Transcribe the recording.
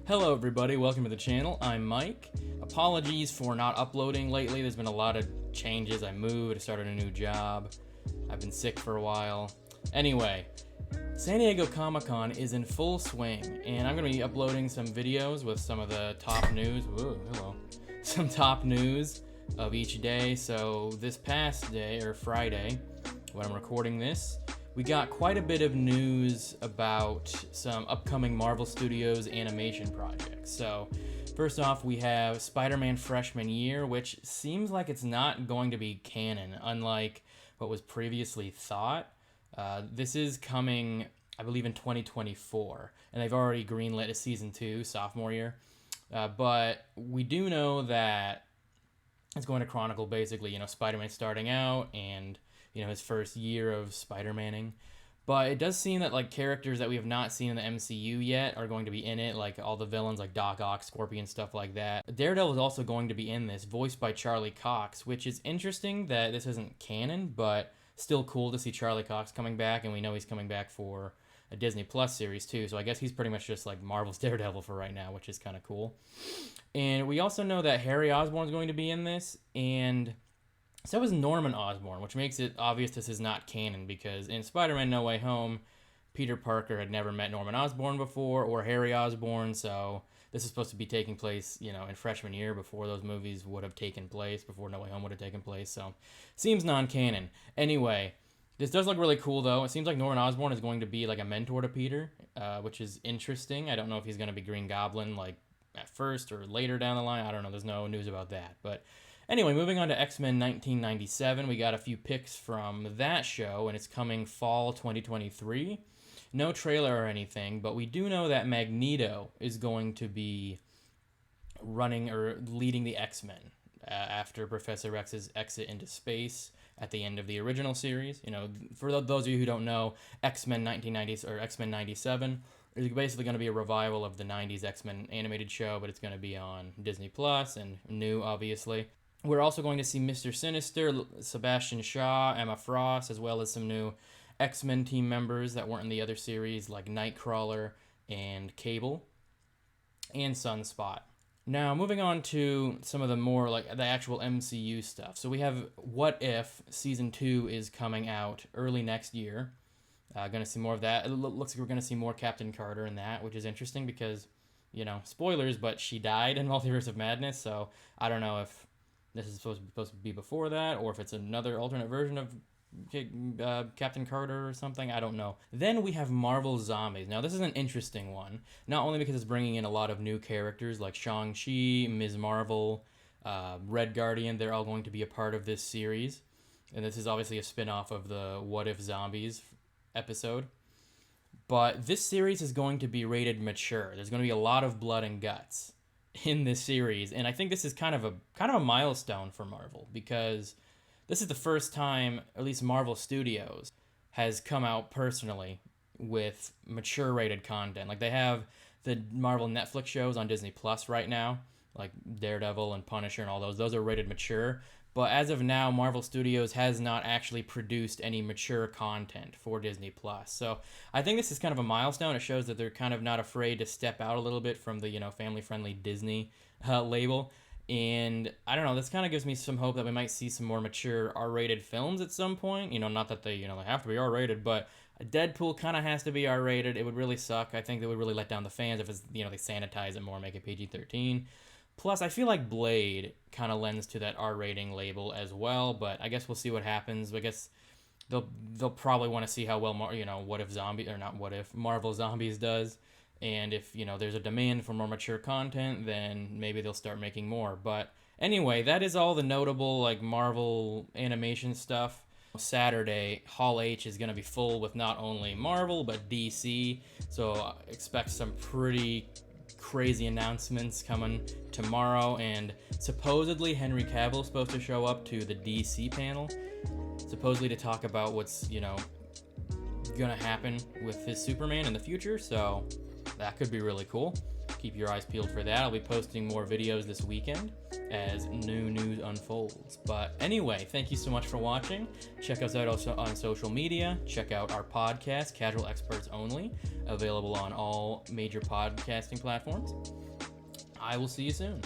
Hello everybody, welcome to the channel. I'm Mike. Apologies for not uploading lately. There's been a lot of changes. I moved, I started a new job. I've been sick for a while. Anyway, San Diego Comic-Con is in full swing, and I'm going to be uploading some videos with some of the top news. Whoa, hello. Some top news of each day. So this past day, or Friday, when I'm recording this, we got quite a bit of news about some upcoming Marvel Studios animation projects. So first off, we have SpiderMan Freshman Year, which seems like it's not going to be canon, unlike what was previously thought. This is coming, I believe, in 2024, and they've already greenlit a season 2, sophomore year. But we do know that it's going to chronicle basically, Spider-Man starting out and his first year of Spider-Maning. But it does seem that characters that we have not seen in the MCU yet are going to be in it, like all the villains like Doc Ock, Scorpion, stuff like that. Daredevil is also going to be in this, voiced by Charlie Cox, which is interesting that this isn't canon, but still cool to see Charlie Cox coming back, and we know he's coming back for a Disney Plus series too, so I guess he's pretty much just like Marvel's Daredevil for right now, which is kind of cool. And we also know that Harry Osborn is going to be in this, and so is Norman Osborn, which makes it obvious this is not canon, because in Spider-Man No Way Home, Peter Parker had never met Norman Osborn before, or Harry Osborn, so this is supposed to be taking place, in freshman year, before those movies would have taken place, before No Way Home would have taken place, so seems non-canon. Anyway, this does look really cool, though. It seems like Norman Osborn is going to be like a mentor to Peter, which is interesting. I don't know if he's going to be Green Goblin, at first or later down the line. I don't know. There's no news about that, but anyway, moving on to XMen 1997, we got a few picks from that show, and it's coming fall 2023. No trailer or anything, but we do know that Magneto is going to be running or leading the X-Men after Professor X's exit into space at the end of the original series. For those of you who don't know, X-Men 1990s or X-Men 97 is basically going to be a revival of the 90s X-Men animated show, but it's going to be on Disney Plus and new, obviously. We're also going to see Mr. Sinister, Sebastian Shaw, Emma Frost, as well as some new X-Men team members that weren't in the other series, like Nightcrawler and Cable, and Sunspot. Now, moving on to some of the more, the actual MCU stuff. So we have What If Season 2 is coming out early next year. Going to see more of that. It looks like we're going to see more Captain Carter in that, which is interesting because, spoilers, but she died in Multiverse of Madness, so I don't know if this is supposed to be before that, or if it's another alternate version of Captain Carter or something. I don't know. Then we have Marvel Zombies. Now, this is an interesting one, not only because it's bringing in a lot of new characters like Shang-Chi, Ms. Marvel, Red Guardian. They're all going to be a part of this series. And this is obviously a spin-off of the What If Zombies episode. But this series is going to be rated mature. There's going to be a lot of blood and guts in this series, and I think this is kind of a milestone for Marvel, because this is the first time, at least Marvel Studios has come out personally with mature rated content. They have the Marvel Netflix shows on Disney Plus right now, like Daredevil and Punisher and all those are rated mature. But as of now, Marvel Studios has not actually produced any mature content for Disney Plus. So I think this is kind of a milestone. It shows that they're kind of not afraid to step out a little bit from the, family-friendly Disney label. And I don't know, this kind of gives me some hope that we might see some more mature R-rated films at some point. Not that they, they have to be R-rated, but Deadpool kind of has to be R-rated. It would really suck. I think they would really let down the fans if it's, they sanitize it more, make it PG-13. Plus, I feel like Blade kind of lends to that R rating label as well, but I guess we'll see what happens. I guess they'll probably want to see how well Marvel Zombies does, and if there's a demand for more mature content, then maybe they'll start making more. But anyway, that is all the notable Marvel animation stuff. Saturday, Hall H is going to be full with not only Marvel but DC, so expect some pretty crazy announcements coming tomorrow, and supposedly Henry Cavill is supposed to show up to the DC panel, supposedly to talk about what's gonna happen with his Superman in the future, so that could be really cool. keep your eyes peeled for that. I'll be posting more videos this weekend as new news unfolds. But anyway, thank you so much for watching. Check us out also on social media. Check out our podcast, Casual Experts Only, available on all major podcasting platforms. I will see you soon.